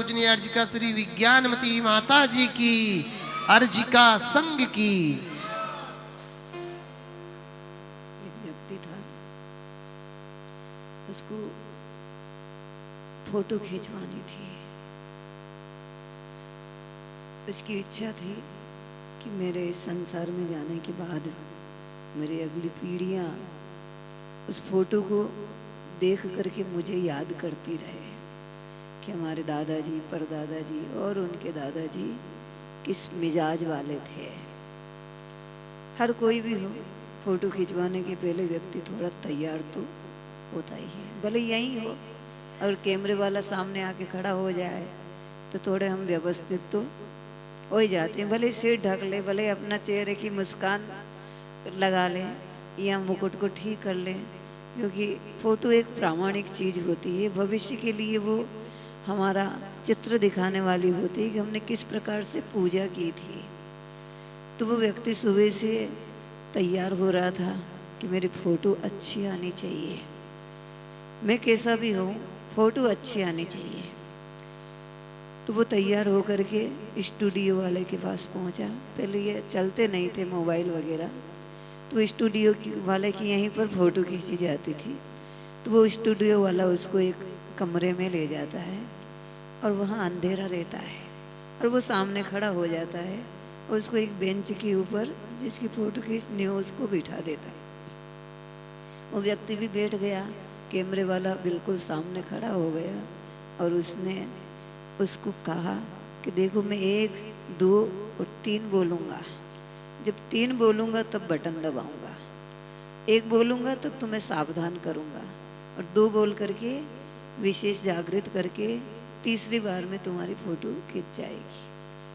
पूजनीय अर्जिका श्री विज्ञानमती माता जी की, अर्जिका संघ की। एक व्यक्ति था, उसको फोटो खिंचवानी थी। उसकी इच्छा थी कि मेरे इस संसार में जाने के बाद मेरी अगली पीढ़ियां उस फोटो को देख करके मुझे याद करती रहे कि हमारे दादाजी, परदादाजी और उनके दादाजी किस मिजाज वाले थे। हर कोई भी हो, फोटो खिंचवाने के पहले व्यक्ति थोड़ा तैयार तो होता ही है। भले यही हो, और कैमरे वाला सामने आके खड़ा हो जाए तो थोड़े हम व्यवस्थित तो हो ही जाते हैं। भले सिर ढक ले, भले अपना चेहरे की मुस्कान लगा लें या मुकुट को ठीक कर लें, क्योंकि फोटो एक प्रामाणिक चीज़ होती है। भविष्य के लिए वो हमारा चित्र दिखाने वाली होती है कि हमने किस प्रकार से पूजा की थी। तो वो व्यक्ति सुबह से तैयार हो रहा था कि मेरी फ़ोटो अच्छी आनी चाहिए, मैं कैसा भी हूँ फ़ोटो अच्छी आनी चाहिए। तो वो तैयार हो करके स्टूडियो वाले के पास पहुँचा। पहले ये चलते नहीं थे मोबाइल वगैरह, तो स्टूडियो वाले की यहीं पर फ़ोटो खींची जाती थी। तो वो स्टूडियो वाला उसको एक कमरे में ले जाता है और वहाँ अंधेरा रहता है, और वो सामने खड़ा हो जाता है और उसको एक बेंच के ऊपर जिसकी फ़ोटो खींचनी हो उसको बिठा देता है। वो व्यक्ति भी बैठ गया, कैमरे वाला बिल्कुल सामने खड़ा हो गया और उसने उसको कहा कि देखो मैं 1, 2 और 3 बोलूँगा। जब 3 बोलूँगा तब बटन दबाऊँगा, 1 बोलूँगा तब तुम्हें सावधान करूँगा, और 2 बोल करके विशेष जागृत करके तीसरी बार में तुम्हारी फ़ोटो खिंच जाएगी।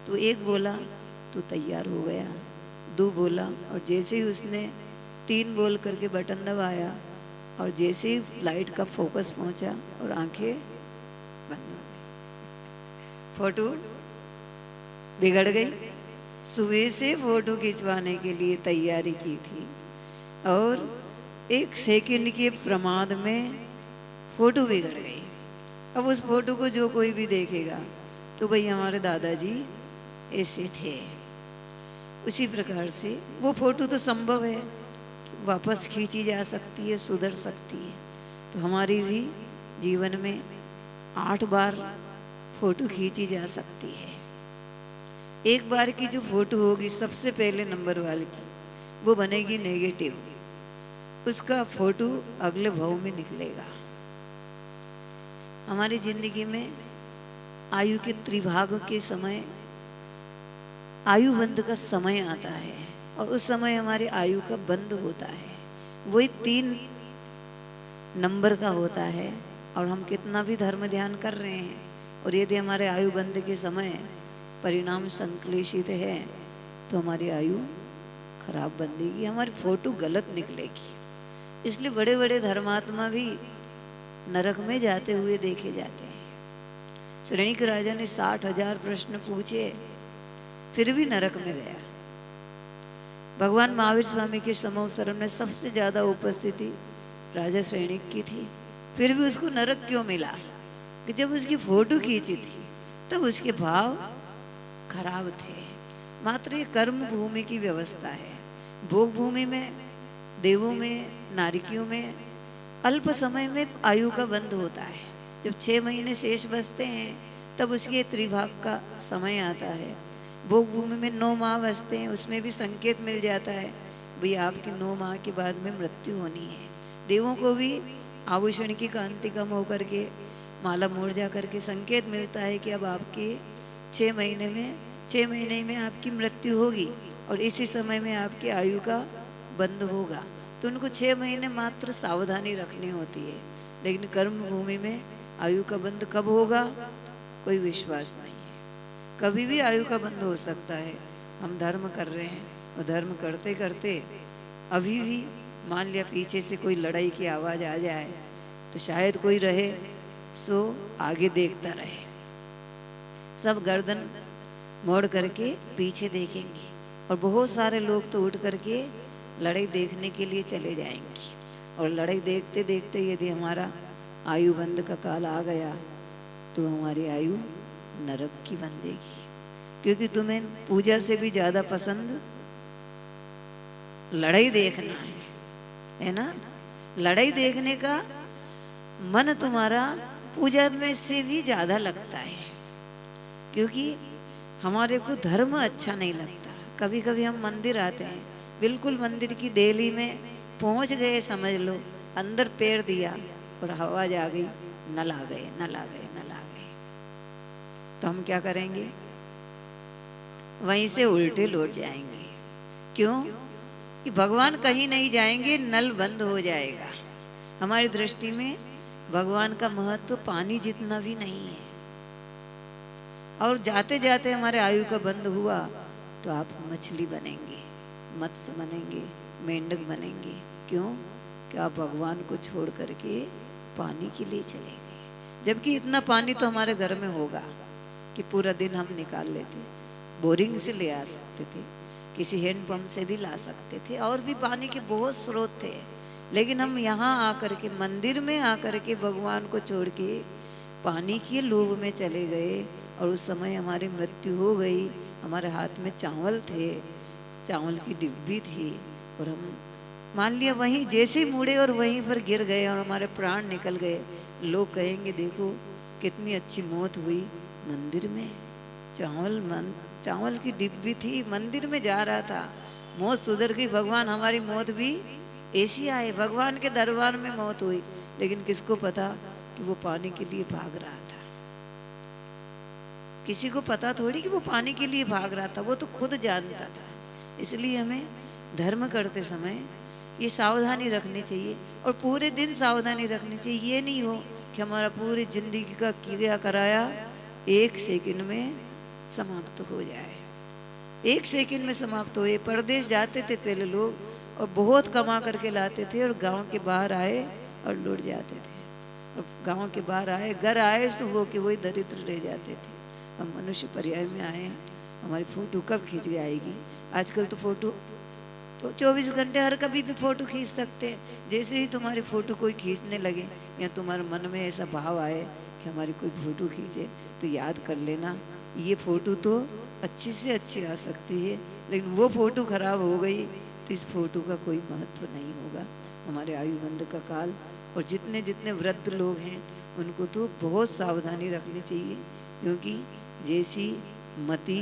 तो 1 बोला तो तैयार हो गया, 2 बोला और जैसे ही उसने 3 बोल करके बटन दबाया और जैसे ही लाइट का फोकस पहुंचा और आंखें बंद हो गई, फोटो बिगड़ गई। सुबह से फोटो खिंचवाने के लिए तैयारी की थी और 1 सेकंड के प्रमाद में फोटो बिगड़ गई। अब उस फोटो को जो कोई भी देखेगा तो भाई हमारे दादाजी ऐसे थे। उसी प्रकार से वो फोटो तो संभव है वापस खींची जा सकती है, सुधर सकती है। तो हमारी भी जीवन में 8 बार फोटो खींची जा सकती है। एक बार की जो फोटो होगी सबसे पहले नंबर वाली की, वो बनेगी नेगेटिव, उसका फोटो अगले भाव में निकलेगा। हमारी जिंदगी में आयु के त्रिभाग के समय आयु बंध का समय आता है और उस समय हमारी आयु का बंध होता है। वही 3 नंबर का होता है और हम कितना भी धर्म ध्यान कर रहे हैं और यदि हमारे आयु बंध के समय परिणाम संश्लेषित है तो हमारी आयु खराब बंधेगी, हमारी फोटो गलत निकलेगी। इसलिए बड़े बड़े धर्मात्मा भी नरक में जाते हुए देखे जाते हैं। श्रेणिक राजा ने 60,000 प्रश्न पूछे फिर भी नरक में गया। भगवान महावीर स्वामी के समवसरण में सबसे ज्यादा उपस्थिति राजा श्रेणिक की थी, फिर भी उसको नरक क्यों मिला? कि जब उसकी फोटो खींची थी तब उसके भाव खराब थे। मात्र ये कर्म भूमि की व्यवस्था है। भोग भूमि में, देवों में, नारिकियों में अल्प समय में आयु का बंध होता है। जब 6 महीने शेष बचते हैं तब उसके त्रिभाग का समय आता है। भोग भूमि में 9 माह बचते हैं, उसमें भी संकेत मिल जाता है भाई आपकी 9 माह के बाद में मृत्यु होनी है। देवों को भी आभूषण की कांति कम होकर के माला मोड़ जा करके संकेत मिलता है कि अब आपके 6 महीने में आपकी मृत्यु होगी और इसी समय में आपकी आयु का बंध होगा। तो उनको 6 महीने मात्र सावधानी रखनी होती है। लेकिन कर्म भूमि में आयु का बंध कब होगा कोई विश्वास नहीं है। कभी भी आयु का बंध हो सकता है। हम धर्म कर रहे हैं और धर्म करते करते अभी भी मान लिया पीछे से कोई लड़ाई की आवाज़ आ जाए तो शायद कोई रहे सो आगे देखता रहे, सब गर्दन मोड़ करके पीछे देखेंगे और बहुत सारे लोग तो उठ करके लड़ाई देखने के लिए चले जाएंगे। और लड़ाई देखते देखते यदि हमारा आयु बंध का काल आ गया तो हमारी आयु नरक की बंदेगी, क्योंकि तुम्हें पूजा से भी ज्यादा पसंद लड़ाई देखना है ना। लड़ाई देखने का मन तुम्हारा पूजा में से भी ज्यादा लगता है, क्योंकि हमारे को धर्म अच्छा नहीं लगता। कभी कभी हम मंदिर आते हैं, बिल्कुल मंदिर की डेली में पहुंच गए, समझ लो अंदर पैर दिया और आवाज आ गई, नल आ गए, नल आ गए, नल आ गए, तो हम क्या करेंगे? वहीं से उल्टे लौट जाएंगे। क्यों? कि भगवान कहीं नहीं जाएंगे, नल बंद हो जाएगा। हमारी दृष्टि में भगवान का महत्व पानी जितना भी नहीं है। और जाते जाते हमारे आयु का बंद हुआ तो आप मछली बनेंगे, मत्स्य बनेंगे, मेंढक बनेंगे। क्यों? कि आप भगवान को छोड़ करके पानी के लिए चले गए। जबकि इतना पानी तो हमारे घर में होगा कि पूरा दिन हम निकाल लेते, बोरिंग से ले आ सकते थे, किसी हैंडपंप से भी ला सकते थे, और भी पानी के बहुत स्रोत थे। लेकिन हम यहाँ आकर के, मंदिर में आकर के भगवान को छोड़ के पानी के लोभ में चले गए, और उस समय हमारी मृत्यु हो गई। हमारे हाथ में चावल थे, चावल की डिब्बी थी, और हम मान लिया वहीं जैसे मुड़े और वहीं पर गिर गए और हमारे प्राण निकल गए। लोग कहेंगे देखो कितनी अच्छी मौत हुई, मंदिर में चावल की डिब्बी थी, मंदिर में जा रहा था, मौत सुधर गई। भगवान हमारी मौत भी ऐसी आए, भगवान के दरबार में मौत हुई। लेकिन किसको पता कि वो पानी के लिए भाग रहा था? किसी को पता थोड़ी कि वो पानी के लिए भाग रहा था, वो तो खुद जानता था। इसलिए हमें धर्म करते समय ये सावधानी रखनी चाहिए, और पूरे दिन सावधानी रखनी चाहिए। ये नहीं हो कि हमारा पूरी जिंदगी का किया कराया 1 सेकंड में समाप्त हो जाए। 1 सेकंड में समाप्त हुए। परदेश जाते थे पहले लोग, और बहुत कमा करके लाते थे, और गांव के बाहर आए और लौट जाते थे, और गांव के बाहर आए, घर आए तो वो कि वही दरिद्र रह जाते थे। हम मनुष्य पर्याय में आए हैं, हमारी फोटो कब खींच के आएगी? आजकल तो फोटो तो 24 घंटे हर कभी भी फोटो खींच सकते हैं। जैसे ही तुम्हारी फोटो कोई खींचने लगे, या तुम्हारे मन में ऐसा भाव आए कि हमारी कोई फोटो खींचे, तो याद कर लेना ये फोटो तो अच्छी से अच्छी आ सकती है, लेकिन वो फोटो खराब हो गई तो इस फोटो का कोई महत्व नहीं होगा। हमारे आयुबंध का काल, और जितने जितने वृद्ध लोग हैं उनको तो बहुत सावधानी रखनी चाहिए, क्योंकि जैसी मति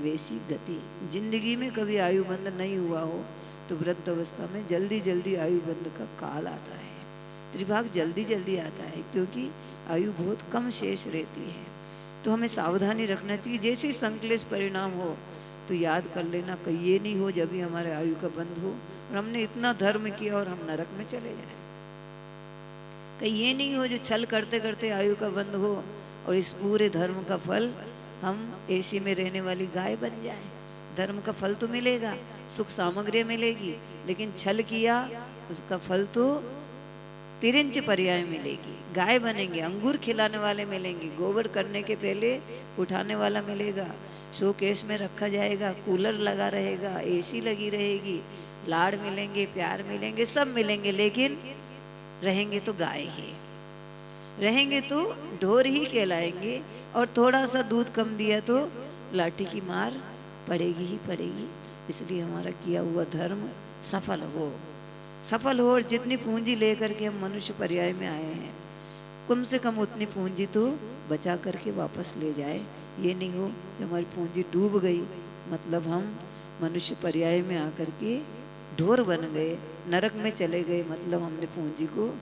वैसी गति। जिंदगी में कभी आयुबंध नहीं हुआ हो तो वृद्ध अवस्था में जल्दी जल्दी आयुबंध का काल आता है, त्रिभाग जल्दी जल्दी आता है, क्योंकि आयु बहुत कम शेष रहती है। तो हमें सावधानी रखना चाहिए। जैसे संक्लेश परिणाम हो तो याद कर लेना, कहीं ये नहीं हो जब भी हमारे आयु का बंध हो और हमने इतना धर्म किया और हम नरक में चले जाएं। कहीं ये नहीं हो जो छल करते करते आयु का बंध हो और इस पूरे धर्म का फल हम एसी में रहने वाली गाय बन जाएं। धर्म का फल तो मिलेगा, सुख सामग्री मिलेगी, लेकिन छल किया उसका फल तो तिरंच पर्याय मिलेगी। गाय बनेंगे, अंगूर खिलाने वाले मिलेंगे, गोबर करने के पहले उठाने वाला मिलेगा, शोकेस में रखा जाएगा, कूलर लगा रहेगा, एसी लगी रहेगी, लाड़ मिलेंगे, प्यार मिलेंगे, सब मिलेंगे, लेकिन रहेंगे तो गाय ही रहेंगे, तो ढोर ही कहलाएंगे। और थोड़ा सा दूध कम दिया तो लाठी की मार पड़ेगी ही पड़ेगी। इसलिए हमारा किया हुआ धर्म सफल हो, सफल हो। और जितनी पूंजी लेकर के हम मनुष्य पर्याय में आए हैं, कम से कम उतनी पूंजी तो बचा करके वापस ले जाए। ये नहीं हो कि हमारी पूंजी डूब गई, मतलब हम मनुष्य पर्याय में आकर के ढोर बन गए, नरक में चले गए, मतलब हमने पूंजी को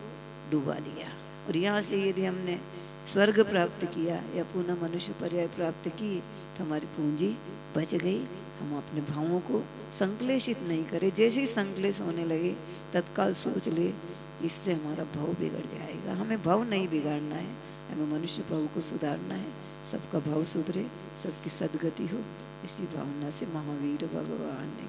डूबा लिया। और यहाँ से यदि हमने स्वर्ग प्राप्त किया या पुनः मनुष्य पर्याय प्राप्त की तो हमारी पूंजी बच गई। हम अपने भावों को संक्लेशित नहीं करें। जैसे ही संक्लेश होने लगे तत्काल सोच ले इससे हमारा भाव बिगड़ जाएगा। हमें भाव नहीं बिगाड़ना है, हमें मनुष्य भाव को सुधारना है। सबका भाव सुधरे, सबकी सदगति हो, इसी भावना से महावीर भगवान ने